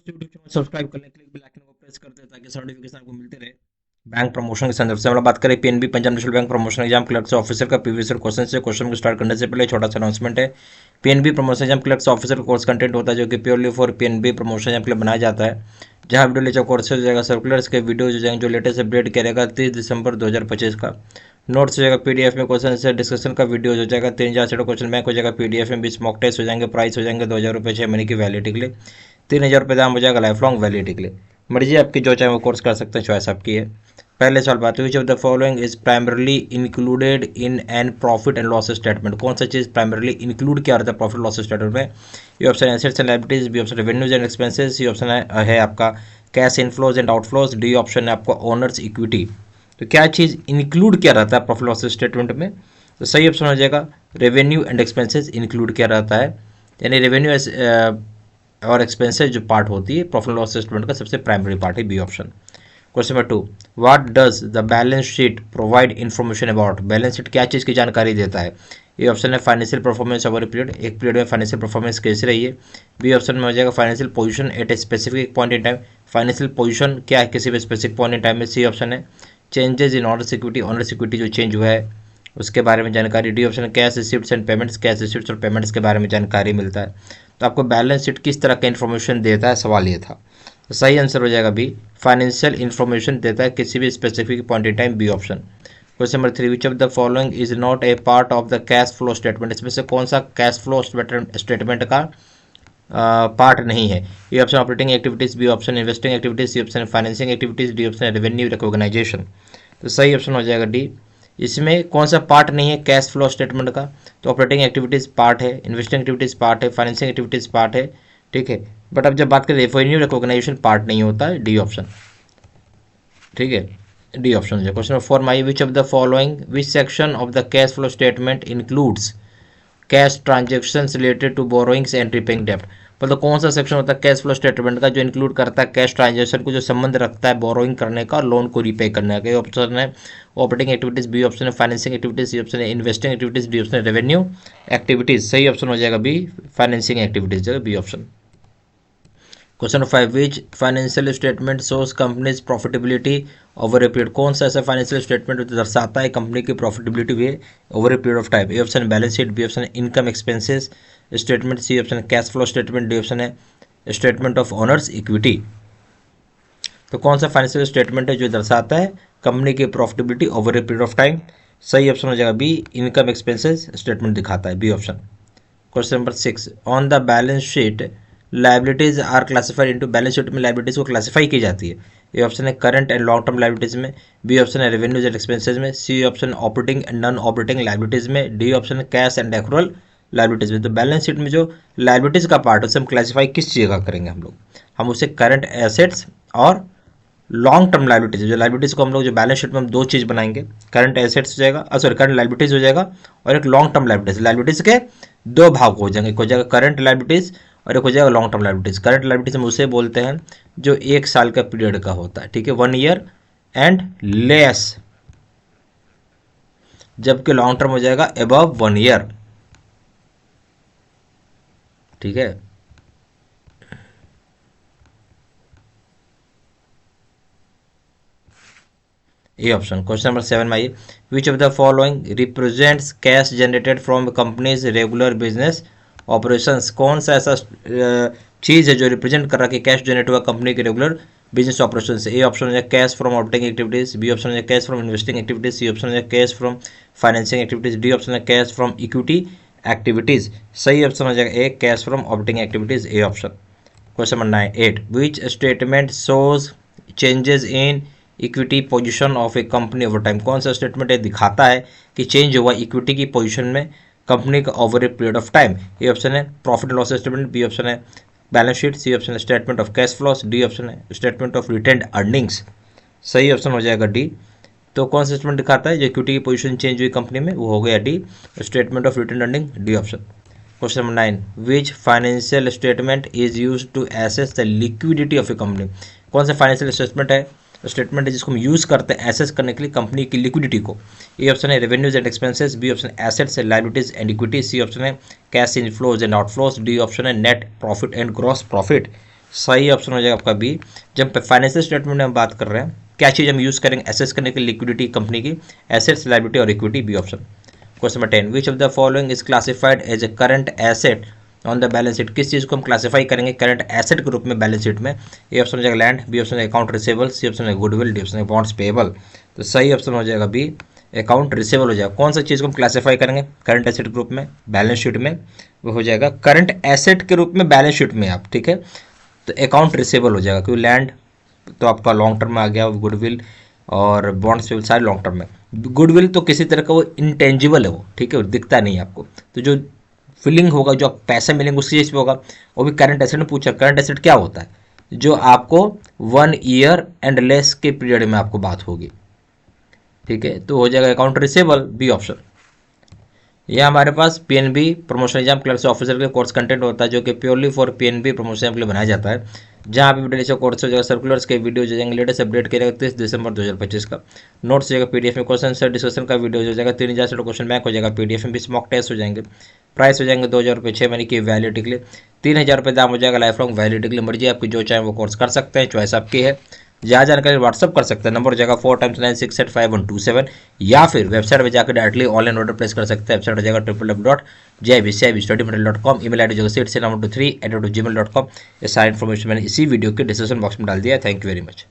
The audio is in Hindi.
दोस्तों यूट्यूब चैनल सब्सक्राइब करने के लिए बेल आइकन को प्रेस कर दें ताकि सारी नोटिफिकेशन आपको मिलते रहे। बैंक प्रमोशन के संदर्भ से हम लोग बात करें PNB Punjab national bank promotion exam clerk officer का प्रीवियस ईयर क्वेश्चन से क्वेश्चन को स्टार्ट करने से पहले छोटा सा अनाउंसमेंट है। PNB promotion exam clerk officer course content होता है जो कि purely for PNB promotion exam के लिए बनाया जाता है, जहाँ वीडियो लेक्चर कोर्स हो जाएगा, सर्कुलर्स के वीडियो जो जाएंगे जो लेटेस्ट अपडेट करेगा 30 दिसंबर 2025 का। नोट्स हो जाएगा पीडीएफ में, क्वेश्चन से डिस्कशन का वीडियो हो जाएगा 3000 से क्वेश्चन बैंक हो जाएगा पीडीएफ में, 20 मॉक टेस्ट हो जाएंगे, प्राइस हो जाएंगे 2000 रुपये 6 महीने की वैलिडिटी के लिए, 3000 रुपये दाम हो जाएगा लाइफ लॉन्ग वैलिडिटी के लिए। मर्जी आपकी, जो चाहे वो कोर्स कर सकते हैं, चॉइस आपकी है। पहले सवाल बात हुई, विच of the following is primarily included in an profit and loss statement. कौन सा चीज प्राइमरली इंक्लूड किया रहता है प्रॉफिट लॉस स्टेटमेंट में? A option assets and liabilities, B option revenues and expenses, C option है आपका cash inflows and outflows, D option है आपका ओनर्स इक्विटी। तो क्या चीज इंक्लूड किया रहता है प्रॉफिट लॉस स्टेटमेंट में? तो सही ऑप्शन हो जाएगा रेवेन्यू एंड एक्सपेंसेस इंक्लूड किया रहता है, यानी रेवेन्यू और एक्सपेंसेस जो पार्ट होती है प्रॉफिट लॉस स्टेटमेंट का सबसे प्राइमरी पार्ट है, B option. Question number 2, what does the balance sheet provide information about. Balance sheet क्या चीज़ की जानकारी देता है? ये ऑप्शन है financial performance over a period, एक पीरियड में फाइनेंशियल परफॉर्मेंस कैसी रही है। बी ऑप्शन में हो जाएगा financial position at a specific point in time, financial position क्या है किसी भी स्पेसिफिक पॉइंट इन टाइम में। सी ऑप्शन है changes in owner security, owner security जो चेंज हुआ है उसके बारे में जानकारी। D option cash receipts and payments, cash receipts और पेमेंट्स के बारे में जानकारी मिलता है। तो आपको बैलेंस शीट किस तरह का इन्फॉर्मेशन देता है, सवाल ये था। तो सही आंसर हो जाएगा बी, फाइनेंशियल इन्फॉर्मेशन देता है किसी भी specific point in time, B option. Question number 3, which of the following is not a part of the cash flow statement. इसमें से कौन सा कैश फ्लो स्टेटमेंट का पार्ट नहीं है? A option operating activities, B option investing activities, C option financing activities, D option revenue recognisation. तो सही ऑप्शन हो जाएगा डी। इसमें कौन सा पार्ट नहीं है कैश फ्लो स्टेटमेंट का? तो ऑपरेटिंग एक्टिविटीज़ पार्ट है, इन्वेस्टिंग एक्टिविटीज़ पार्ट है, फाइनेंसिंग एक्टिविटीज़ पार्ट है, ठीक है। बट अब जब बात करें रेवेन्यू रिकॉग्नाइजेशन पार्ट नहीं होता है, डी ऑप्शन, ठीक है, डी ऑप्शन है। Question number 4, my which of the following which section of the cash flow statement includes cash transactions related to borrowings and repaying डेब्ट। मतलब कौन सा सेक्शन होता है कैश फ्लो स्टेटमेंट का जो इंक्लूड करता है कैश ट्रांजेक्शन को, जो संबंध रखता है बोरोइंग करने का और लोन को रीपे करने का। ऑप्शन है ऑपरेटिंग एक्टिविटीज, बी ऑप्शन है फाइनेंसिंग एक्टिविटीज, सी ऑप्शन है इन्वेस्टिंग एक्टिविटीज, डी ऑप्शन है रेवेन्यू एक्टिविटीज। सही ऑप्शन हो जाएगा B, financing activities, B option. Question 5, which financial statement shows company's profitability over a period. कौन सा ऐसा फाइनेंशियल स्टेटमेंट दर्शाता है कंपनी की प्रॉफिटेबिलिटी भी over a period of time? A option balance sheet, B option है income expenses statement, C option है cash flow statement, D option है स्टेटमेंट ऑफ ओनर्स इक्विटी। तो कौन सा फाइनेंशियल स्टेटमेंट है जो दर्शाता है कंपनी की profitability over a period of time? सही ऑप्शन हो जाएगा बी, इनकम एक्सपेंसेस स्टेटमेंट दिखाता है, B option. Question number 6, on the balance sheet liabilities are classified into. Balance sheet में लाइबिलिटीज को क्लासिफाई की जाती है। ए ऑप्शन है current and long term liabilities में, बी ऑप्शन है रेवेन्यूज एंड एक्सपेंसेज में, C option operating and non operating liabilities में, डी ऑप्शन है कैश एंड एक्रूअल लाइबिलिटीज में। तो बैलेंस शीट में जो लाइबिलिटीज का पार्ट है उसे हम क्लासिफाई किस चीज़ का करेंगे हम लोग? हम उसे करंट एसेट्स और लॉन्ग टर्म लाइबिलिटीज, जो लाइबिलिटीज को हम लोग जो बैलेंस शीट में हम दो चीज़ बनाएंगे, करंट एसेट्स हो जाएगा, सॉरी करंट लाइबिलिटीज हो जाएगा और एक लॉन्ग टर्म लाइबिलिटीज। लाइबिलिटीज के दो भाग हो जाएंगे, एक हो जाएगा करंट लाइबिलिटीज और एक हो जाएगा long term liabilities. Current liabilities हम उसे बोलते हैं जो 1 साल का पीरियड का होता है, ठीक है, 1 ईयर एंड लेस, जबकि लॉन्ग टर्म हो जाएगा अबव 1 ईयर, ठीक है। A option. क्वेश्चन नंबर 7 में आइए, विच of the following represents cash generated from companies regular business operations. कौन सा ऐसा चीज़ है जो रिप्रेजेंट कर रहा है कि कैश जनरेट हुआ कंपनी के रेगुलर बिजनेस ऑपरेशन से? ए ऑप्शन है cash from operating activities, B option है cash from investing activities, C option है cash from financing activities, D option है कैश फ्रॉम इक्विटी एक्टिविटीज। सही ऑप्शन हो जाएगा A, cash from operating activities, A option. Question number 8, which statement shows changes in equity position of a company over time. कौन सा स्टेटमेंट ये दिखाता है कि चेंज हुआ इक्विटी की पोजीशन में कंपनी का over a period of time? A option है profit and loss statement, B option है बैलेंस शीट, सी ऑप्शन है statement of cash flows, D option है स्टेटमेंट ऑफ रिटेन्ड अर्निंग्स। सही ऑप्शन हो जाएगा डी। तो कौन सा स्टेटमेंट दिखाता है जो इक्विटी की पोजीशन चेंज हुई कंपनी में? वो हो गया D, statement of retained earning, D option. Question number 9, which financial statement is use to assess the liquidity of a company. कौन सा फाइनेंशियल स्टेटमेंट है जिसको हम यूज़ करते हैं एसेस करने के लिए कंपनी की लिक्विडिटी को? ए ऑप्शन है revenues and expenses, B option assets and liabilities and equity, C option है cash inflows and outflows, D option है net profit and gross profit. सही ऑप्शन हो जाएगा आपका बी। जब फाइनेंशियल स्टेटमेंट में हम बात कर रहे हैं, क्या चीज़ हम यूज़ करेंगे एसेस करने के लिए लिक्विडिटी कंपनी की, एसेट्स, लायबिलिटी और equity, B option. Question number 10, which of the following is classified as a current asset on the balance sheet, किस चीज़ को हम क्लासीफाई करेंगे करंट एसेट के रूप में बैलेंस शीट में, ए ऑप्शन हो जाएगा लैंड, बी ऑप्शन है अकाउंट रिसेबल, सी ऑप्शन है गुडविल, डी ऑप्शन है बॉन्ड्स पेएबल। तो सही ऑप्शन हो जाएगा बी, अकाउंट रिसेबल हो जाएगा। कौन सा चीज़ को हम क्लासीफाई करेंगे करंट एसेट के रूप में बैलेंस शीट में, वो हो जाएगा करंट एसेट के रूप में बैलेंस शीट में आप, ठीक है। तो अकाउंट रिसेबल हो जाएगा, क्योंकि लैंड तो आपका लॉन्ग टर्म में आ गया, गुडविल और बॉन्ड्स पेएबल सारे लॉन्ग टर्म में। गुडविल तो किसी तरह का वो इंटेंजिबल है, वो ठीक है, दिखता नहीं है आपको, तो जो फीलिंग होगा, जो आप पैसे मिलेंगे उस चीज़ पे होगा। वो भी करंट एसेट में पूछा, करंट एसेट क्या होता है, जो आपको 1 ईयर एंड लेस के पीरियड में आपको बात होगी, ठीक है। तो हो जाएगा अकाउंट रिसेबल, बी ऑप्शन। यह हमारे पास PNB promotion exam clerk officer के कोर्स कंटेंट होता है, जो कि प्योरली फॉर पीएनबी प्रमोशन के लिए बनाया जाता है, जहाँ पे वीडियो कोर्स हो जाएगा, सर्कुलर्स के वीडियो हो जाएंगे, लेटेस्ट अपडेट किया जाएगा 30 दिसंबर 2025 का, नोट्स हो जाएगा पीडीएफ में, क्वेश्चन से डिस्कशन का वीडियो हो जाएगा, 3000 से क्वेश्चन बैंक हो जाएगा पीडीएफ में, भी स्मॉक टेस्ट हो जाएंगे, प्राइस हो जाएंगे 2000 रुपये 6 महीने की वैलिडिटी के लिए, 3000 रुपये दाम हो जाएगा लाइफ लॉन्ग वैलिडिटी के लिए। मर्जी आपकी जो चाहे वो कोर्स कर सकते हैं, चॉइस आपकी है। जहाँ जानकारी व्हाट्सअप कर सकते हैं, नंबर हो जाएगा 4x9685127, या फिर वेबसाइट में जाकर डायरेक्टली ऑनलाइन ऑर्डर प्लेस कर सकते हैं। वेबसाइट हो जाएगा www.jibcibstudymaterial.com, ईमेल आईडी जो 6 से 3@gmail.com। ये सारी इन्फॉर्मेशन मैंने इसी वीडियो के डिस्क्रिप्शन बॉक्स में डाल दिया है। Thank you very much.